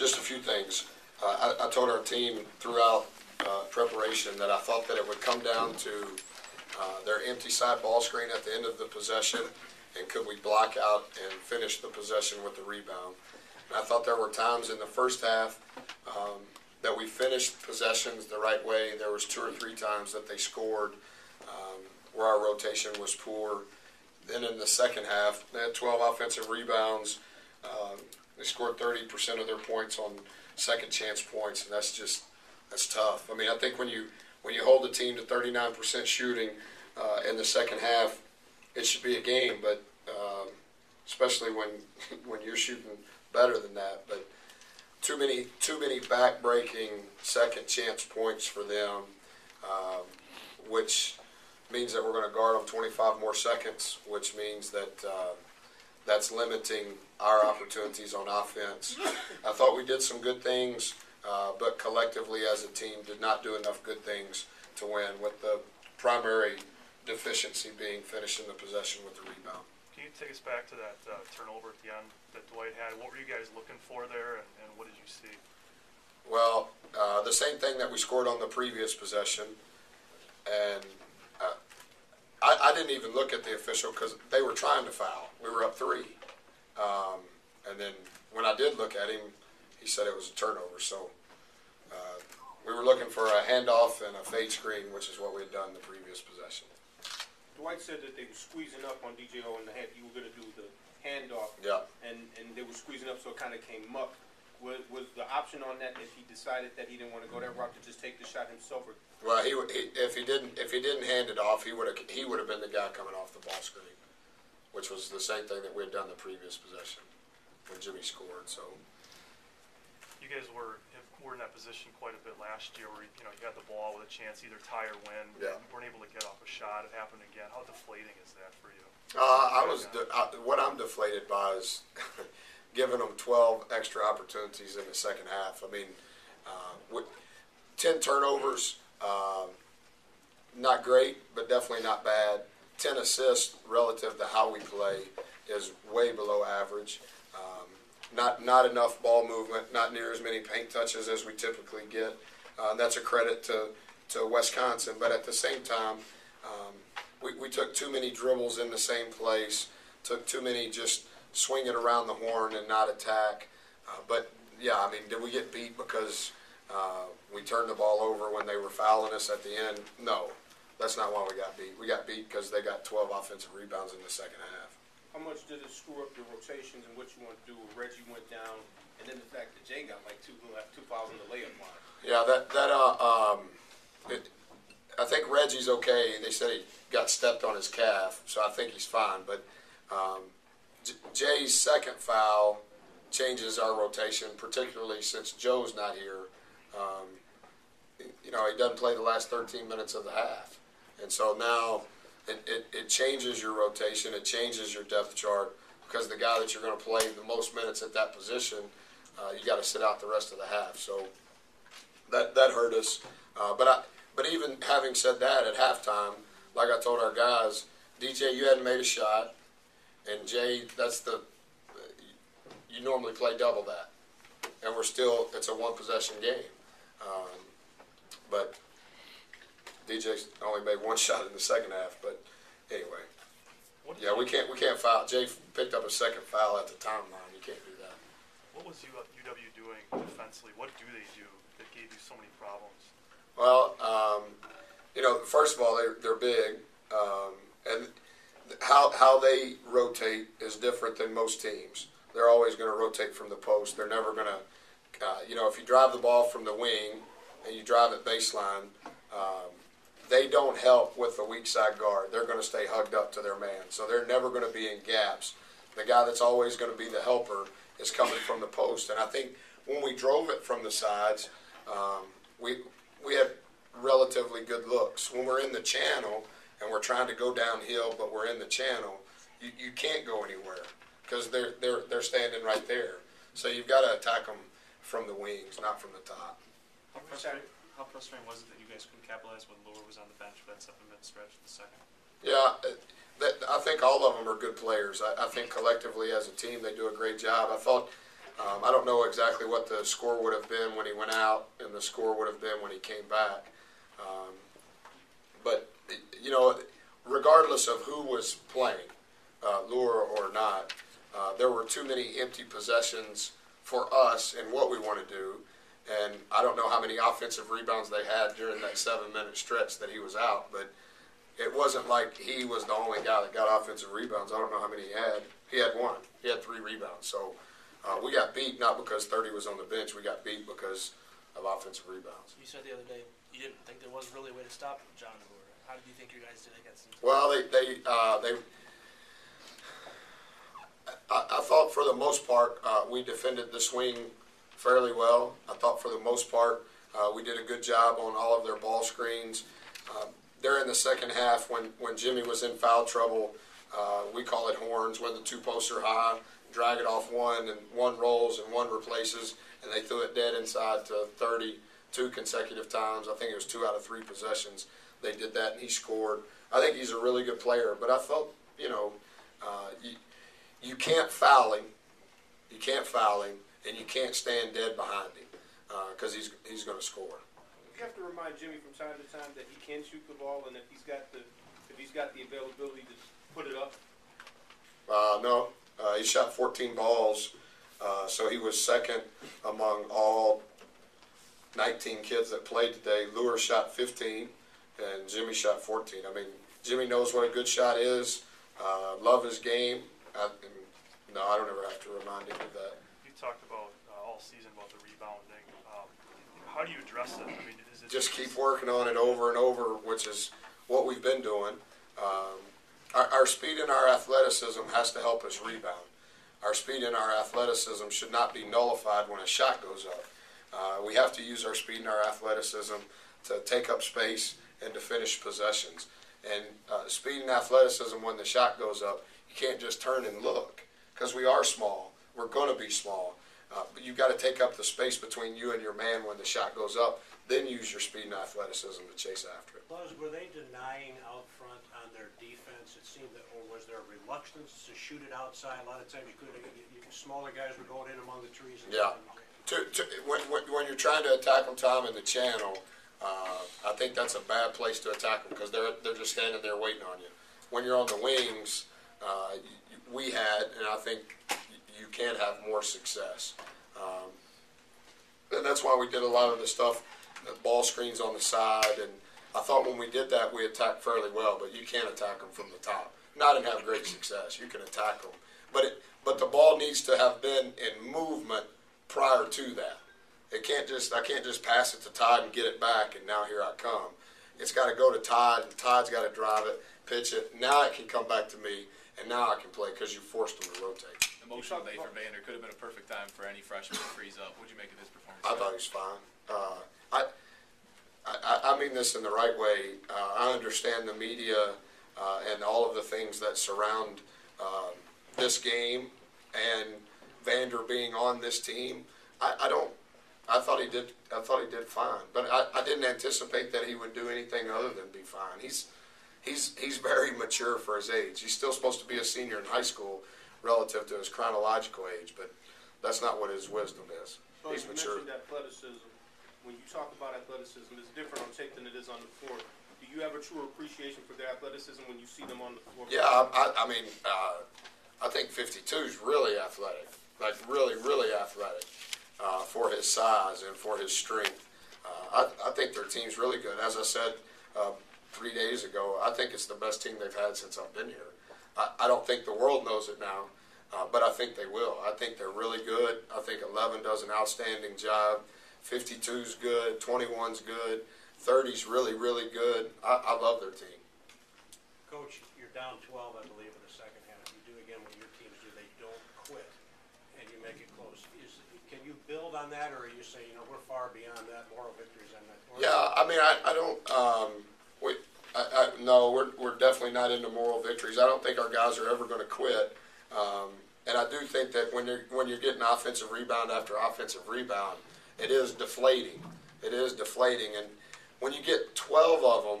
Just a few things. I told our team throughout preparation that I thought that it would come down to their empty side ball screen at the end of the possession, and could we block out and finish the possession with the rebound. And I thought there were times in the first half that we finished possessions the right way. There was 2 or 3 times that they scored where our rotation was poor. Then in the second half, they had 12 offensive rebounds. They scored 30% of their points on second chance points, and that's tough. I mean, I think when you hold the team to 39% shooting in the second half, it should be a game. But especially when you're shooting better than that. But too many back-breaking second chance points for them, which means that we're going to guard them 25 more seconds, which means that that's limiting our opportunities on offense. I thought we did some good things, but collectively as a team did not do enough good things to win, with the primary deficiency being finishing the possession with the rebound. Can you take us back to that turnover at the end that Dwight had? What were you guys looking for there, and what did you see? Well, the same thing that we scored on the previous possession, and I didn't even look at the official because they were trying to foul. We were up 3. And then when I did look at him, he said it was a turnover. So we were looking for a handoff and a fade screen, which is what we had done the previous possession. Dwight said that they were squeezing up on DJO in the head. You were going to do the handoff. Yeah. And they were squeezing up, so it kind of came up. Was the option on that if he decided that he didn't want to go that route to just take the shot himself? Or? Well, if he didn't hand it off, he would have been the guy coming off the ball screen, which was the same thing that we had done the previous possession when Jimmy scored. So you guys were in that position quite a bit last year, where you had the ball with a chance to either tie or win. Yeah. You weren't able to get off a shot. It happened again. How deflating is that for you? What I'm deflated by is giving them 12 extra opportunities in the second half. I mean, with 10 turnovers, not great, but definitely not bad. 10 assists relative to how we play is way below average. Not enough ball movement, not near as many paint touches as we typically get. That's a credit to Wisconsin. But at the same time, we took too many dribbles in the same place, took too many just swinging around the horn and not attack. But, yeah, I mean, did we get beat because we turned the ball over when they were fouling us at the end? No, that's not why we got beat. We got beat because they got 12 offensive rebounds in the second half. How much did it screw up your rotations and what you want to do? Reggie went down, and then the fact that Jay got like two fouls in the layup line. Yeah, I think Reggie's okay. They said he got stepped on his calf, so I think he's fine. But Jay's second foul changes our rotation, particularly since Joe's not here. He doesn't play the last 13 minutes of the half, and so now it changes your rotation. It changes your depth chart, because the guy that you're going to play the most minutes at that position, you got to sit out the rest of the half. So that hurt us. But even having said that, at halftime, like I told our guys, DJ, you hadn't made a shot, and Jay, you normally play double that, and it's a 1-possession game. But DJ only made 1 shot in the second half. But anyway, yeah, we can't foul. Jay picked up a second foul at the timeline. You can't do that. What was UW doing defensively? What do they do that gave you so many problems? Well, first of all, they're big, and how they rotate is different than most teams. They're always going to rotate from the post. They're never going to, if you drive the ball from the wing and you drive it baseline, they don't help with the weak side guard. They're going to stay hugged up to their man. So they're never going to be in gaps. The guy that's always going to be the helper is coming from the post. And I think when we drove it from the sides, we had relatively good looks. When we're in the channel and we're trying to go downhill, but we're in the channel, you can't go anywhere because they're standing right there. So you've got to attack them from the wings, not from the top. How frustrating was it that you guys couldn't capitalize when Lohr was on the bench for that 7-minute stretch in the second? Yeah, I think all of them are good players. I think collectively as a team they do a great job. I thought I don't know exactly what the score would have been when he went out and the score would have been when he came back. But, you know, regardless of who was playing, Lure or not, there were too many empty possessions for us and what we want to do. And I don't know how many offensive rebounds they had during that 7-minute stretch that he was out, but it wasn't like he was the only guy that got offensive rebounds. I don't know how many he had. He had one. He had 3 rebounds. So we got beat not because 30 was on the bench. We got beat because of offensive rebounds. You said the other day you didn't think there was really a way to stop John Lure. How did you think you guys did against him? Well, I thought for the most part we defended the swing fairly well. I thought for the most part we did a good job on all of their ball screens. During the second half, when Jimmy was in foul trouble, we call it horns, when the 2 posts are high, drag it off one, and one rolls and one replaces, and they threw it dead inside to 32 consecutive times. I think it was 2 out of 3 possessions. They did that, and he scored. I think he's a really good player, but I felt, you know, you can't foul him. You can't foul him, and you can't stand dead behind him because he's going to score. You have to remind Jimmy from time to time that he can shoot the ball, and if he's got the availability to put it up. No, he shot 14 balls, so he was second among all 19 kids that played today. Lure shot 15, and Jimmy shot 14. I mean, Jimmy knows what a good shot is. Love his game. No, I don't ever have to remind him of that. You talked about all season about the rebounding. How do you address it? I mean, is it just keep working on it over and over, which is what we've been doing. Our speed and our athleticism has to help us rebound. Our speed and our athleticism should not be nullified when a shot goes up. We have to use our speed and our athleticism to take up space and to finish possessions. And speed and athleticism, when the shot goes up, you can't just turn and look because we are small. We're going to be small. But you've got to take up the space between you and your man when the shot goes up, then use your speed and athleticism to chase after it. Buzz, were they denying out front on their defense? It seemed that, or was there a reluctance to shoot it outside? A lot of times smaller guys were going in among the trees. And yeah. When you're trying to attack them, Tom, in the channel, I think that's a bad place to attack them because they're just standing there waiting on you. When you're on the wings, we had, and I think you can have more success. And that's why we did a lot of the stuff, the ball screens on the side, and I thought when we did that we attacked fairly well, but you can't attack them from the top. Not and have great success. You can attack them. But the ball needs to have been in movement prior to that. I can't just pass it to Todd and get it back, and now here I come. It's got to go to Todd, and Todd's got to drive it, pitch it. Now it can come back to me, and now I can play because you forced them to rotate. Emotional day for Vander. Could have been a perfect time for any freshman to freeze up. What did you make of his performance? I thought he was fine. I mean this in the right way. I understand the media and all of the things that surround this game and Vander being on this team. I thought he did fine, but I didn't anticipate that he would do anything other than be fine. He's very mature for his age. He's still supposed to be a senior in high school relative to his chronological age, but that's not what his wisdom is. So He's you mature. mentioned athleticism. When you talk about athleticism, it's different on tape than it is on the floor. Do you have a true appreciation for their athleticism when you see them on the floor? Yeah, I mean, I think 52 is really athletic, like really, really athletic for his size and for his strength. I think their team's really good. As I said 3 days ago, I think it's the best team they've had since I've been here. I don't think the world knows it now, but I think they will. I think they're really good. I think 11 does an outstanding job. 52's good. 21's good. 30's really, really good. I love their team. Coach, you're down 12, I believe, in the second half. You do again what your teams do. They don't quit, and you make it close. Can you build on that, or are you saying, we're far beyond that, moral victories on that? Yeah, I mean, I don't. No, we're definitely not into moral victories. I don't think our guys are ever going to quit. And I do think that when you're getting offensive rebound after offensive rebound, it is deflating. It is deflating. And when you get 12 of them,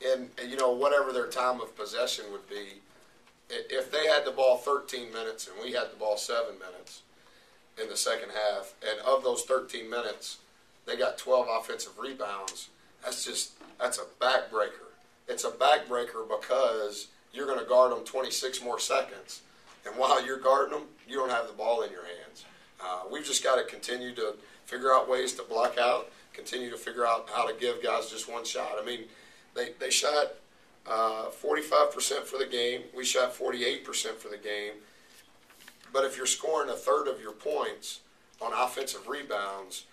in whatever their time of possession would be, if they had the ball 13 minutes and we had the ball 7 minutes in the second half, and of those 13 minutes, they got 12 offensive rebounds, that's a backbreaker. It's a backbreaker because you're going to guard them 26 more seconds. And while you're guarding them, you don't have the ball in your hands. We've just got to continue to figure out ways to block out, continue to figure out how to give guys just one shot. I mean, they shot 45% for the game. We shot 48% for the game. But if you're scoring a third of your points on offensive rebounds,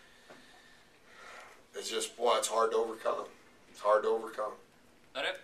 it's just, boy, it's hard to overcome. It's hard to overcome. That it?